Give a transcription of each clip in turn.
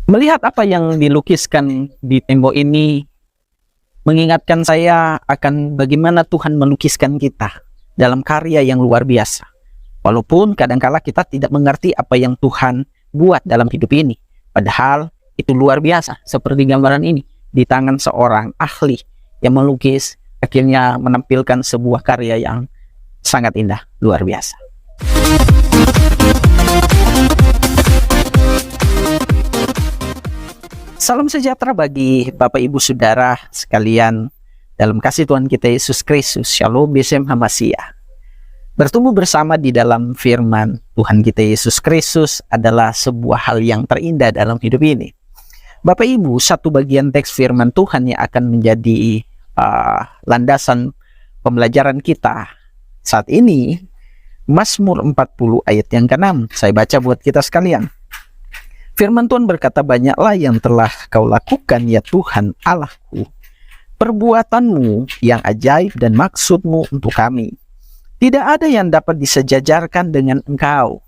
Melihat apa yang dilukiskan di tembok ini mengingatkan saya akan bagaimana Tuhan melukiskan kita dalam karya yang luar biasa. Walaupun kadangkala kita tidak mengerti apa yang Tuhan buat dalam hidup ini. Padahal itu luar biasa, seperti gambaran ini. Di tangan seorang ahli yang melukis, akhirnya menampilkan sebuah karya yang sangat indah, luar biasa. Salam sejahtera bagi Bapak Ibu Saudara sekalian dalam kasih Tuhan kita Yesus Kristus. Shalom Besem Hamasiyah. Bertumbuh bersama di dalam firman Tuhan kita Yesus Kristus adalah sebuah hal yang terindah dalam hidup ini. Bapak Ibu, satu bagian teks firman Tuhan yang akan menjadi landasan pembelajaran kita saat ini, Mazmur 40 ayat yang ke-6. Saya baca buat kita sekalian. Firman Tuhan berkata, banyaklah yang telah kau lakukan ya Tuhan Allahku, perbuatanmu yang ajaib dan maksudmu untuk kami. Tidak ada yang dapat disejajarkan dengan engkau.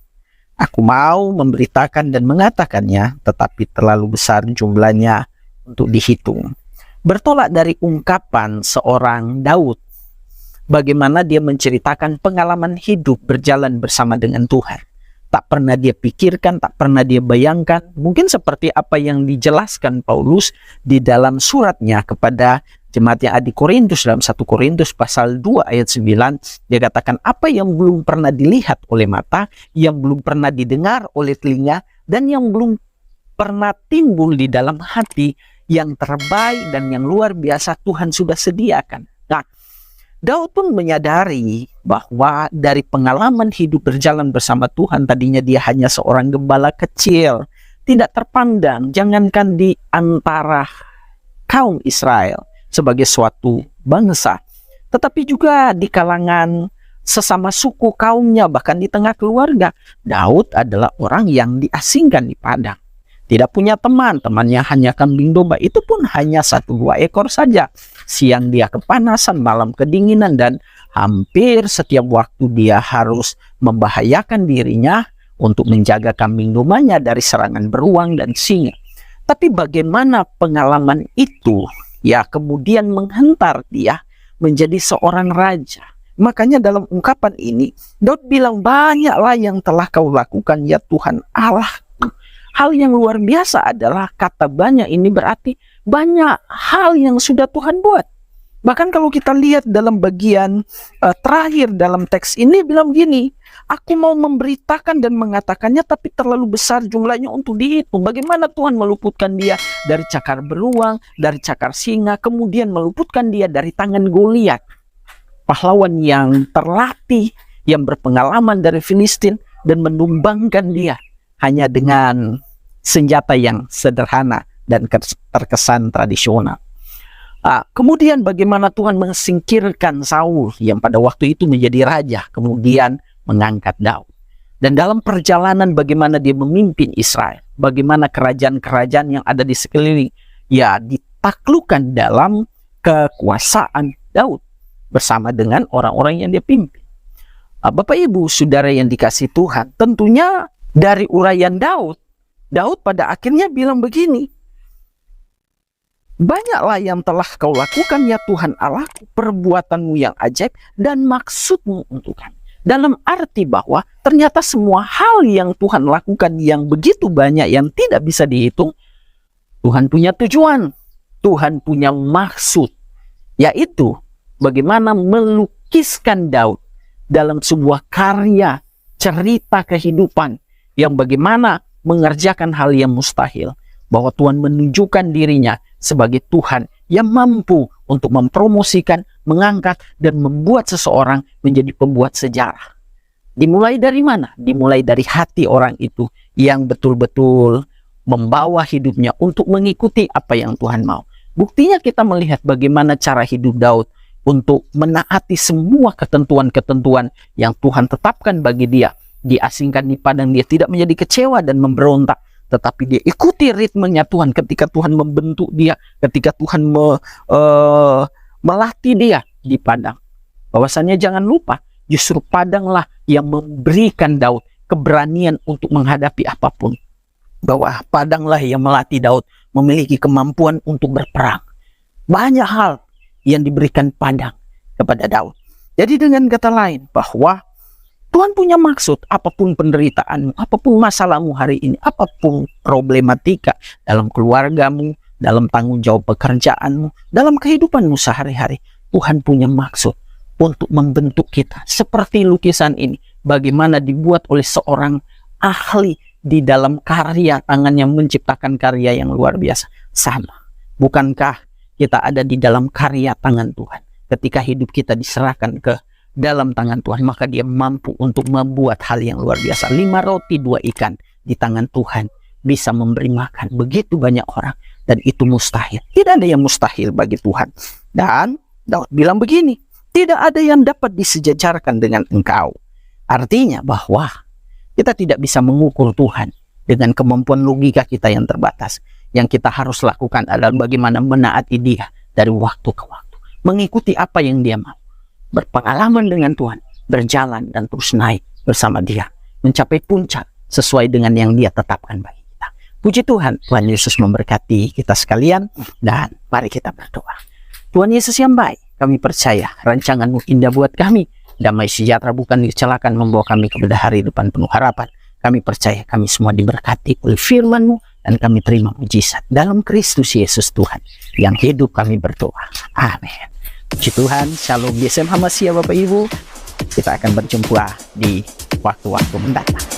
Aku mau memberitakan dan mengatakannya, tetapi terlalu besar jumlahnya untuk dihitung. Bertolak dari ungkapan seorang Daud, bagaimana dia menceritakan pengalaman hidup berjalan bersama dengan Tuhan. Tak pernah dia pikirkan, tak pernah dia bayangkan. Mungkin seperti apa yang dijelaskan Paulus di dalam suratnya kepada jemaat yang ada di Korintus, dalam 1 Korintus pasal 2 ayat 9. Dia katakan apa yang belum pernah dilihat oleh mata, yang belum pernah didengar oleh telinga, dan yang belum pernah timbul di dalam hati, yang terbaik dan yang luar biasa Tuhan sudah sediakan. Nah, Daud pun menyadari bahwa dari pengalaman hidup berjalan bersama Tuhan, tadinya dia hanya seorang gembala kecil, tidak terpandang, jangankan di antara kaum Israel sebagai suatu bangsa, tetapi juga di kalangan sesama suku kaumnya, bahkan di tengah keluarga. Daud adalah orang yang diasingkan di padang. Tidak punya teman, temannya hanya kambing domba, itu pun hanya 1-2 ekor saja. Siang dia kepanasan, malam kedinginan, dan hampir setiap waktu dia harus membahayakan dirinya untuk menjaga kambing dombanya dari serangan beruang dan singa. Tapi bagaimana pengalaman itu ya kemudian menghentar dia menjadi seorang raja. Makanya dalam ungkapan ini Daud bilang, banyaklah yang telah kau lakukan ya Tuhan Allah. Hal yang luar biasa adalah kata banyak ini berarti banyak hal yang sudah Tuhan buat. Bahkan kalau kita lihat dalam bagian terakhir dalam teks ini bilang gini, aku mau memberitakan dan mengatakannya tapi terlalu besar jumlahnya untuk dihitung. Bagaimana Tuhan meluputkan dia dari cakar beruang, dari cakar singa, kemudian meluputkan dia dari tangan Goliat, pahlawan yang terlatih, yang berpengalaman dari Filistin, dan menumbangkan dia hanya dengan senjata yang sederhana dan terkesan tradisional. Kemudian bagaimana Tuhan mensingkirkan Saul yang pada waktu itu menjadi raja, kemudian mengangkat Daud. Dan dalam perjalanan bagaimana dia memimpin Israel, bagaimana kerajaan-kerajaan yang ada di sekeliling ya ditaklukkan dalam kekuasaan Daud bersama dengan orang-orang yang dia pimpin. Bapak Ibu Saudara yang dikasihi Tuhan, tentunya dari uraian Daud pada akhirnya bilang begini, banyaklah yang telah kau lakukan ya Tuhan Allahku, perbuatanmu yang ajaib dan maksudmu untuk kami. Dalam arti bahwa ternyata semua hal yang Tuhan lakukan yang begitu banyak, yang tidak bisa dihitung, Tuhan punya tujuan, Tuhan punya maksud, yaitu bagaimana melukiskan Daud dalam sebuah karya cerita kehidupan yang bagaimana mengerjakan hal yang mustahil, bahwa Tuhan menunjukkan dirinya sebagai Tuhan yang mampu untuk mempromosikan, mengangkat, dan membuat seseorang menjadi pembuat sejarah. Dimulai dari mana? Dimulai dari hati orang itu yang betul-betul membawa hidupnya untuk mengikuti apa yang Tuhan mau. Buktinya kita melihat bagaimana cara hidup Daud untuk menaati semua ketentuan-ketentuan yang Tuhan tetapkan bagi dia. Diasingkan di padang, dia tidak menjadi kecewa dan memberontak, tetapi dia ikuti ritmenya Tuhan ketika Tuhan membentuk dia, ketika Tuhan melatih dia di padang. Bahwasannya jangan lupa, justru padanglah yang memberikan Daud keberanian untuk menghadapi apapun. bahwa padanglah yang melatih Daud memiliki kemampuan untuk berperang. Banyak hal yang diberikan padang kepada Daud. Jadi dengan kata lain bahwa Tuhan punya maksud, apapun penderitaanmu, apapun masalahmu hari ini, apapun problematika dalam keluargamu, dalam tanggung jawab pekerjaanmu, dalam kehidupanmu sehari-hari, Tuhan punya maksud untuk membentuk kita. Seperti lukisan ini, bagaimana dibuat oleh seorang ahli di dalam karya tangannya menciptakan karya yang luar biasa. Sama, bukankah kita ada di dalam karya tangan Tuhan? Ketika hidup kita diserahkan ke dalam tangan Tuhan, maka dia mampu untuk membuat hal yang luar biasa. 5 roti 2 ikan di tangan Tuhan bisa memberi makan begitu banyak orang, dan itu mustahil. Tidak ada yang mustahil bagi Tuhan. Dan Daud bilang begini, tidak ada yang dapat disejajarkan dengan engkau. Artinya bahwa kita tidak bisa mengukur Tuhan dengan kemampuan logika kita yang terbatas. Yang kita harus lakukan adalah bagaimana menaati Dia dari waktu ke waktu, mengikuti apa yang Dia mau, berpengalaman dengan Tuhan, berjalan dan terus naik bersama Dia, mencapai puncak sesuai dengan yang Dia tetapkan bagi kita. Puji Tuhan, Tuhan Yesus memberkati kita sekalian, dan mari kita berdoa. Tuhan Yesus yang baik, kami percaya rancangan-Mu indah buat kami. Damai sejahtera bukan kecelakaan membawa kami kepada hari depan penuh harapan. Kami percaya kami semua diberkati oleh firman-Mu, dan kami terima mujizat dalam Kristus Yesus Tuhan yang hidup. Kami berdoa. Amin. Puji Tuhan. Shalom BSM Hamasiyah Bapak Ibu. Kita akan berjumpa di waktu-waktu mendatang.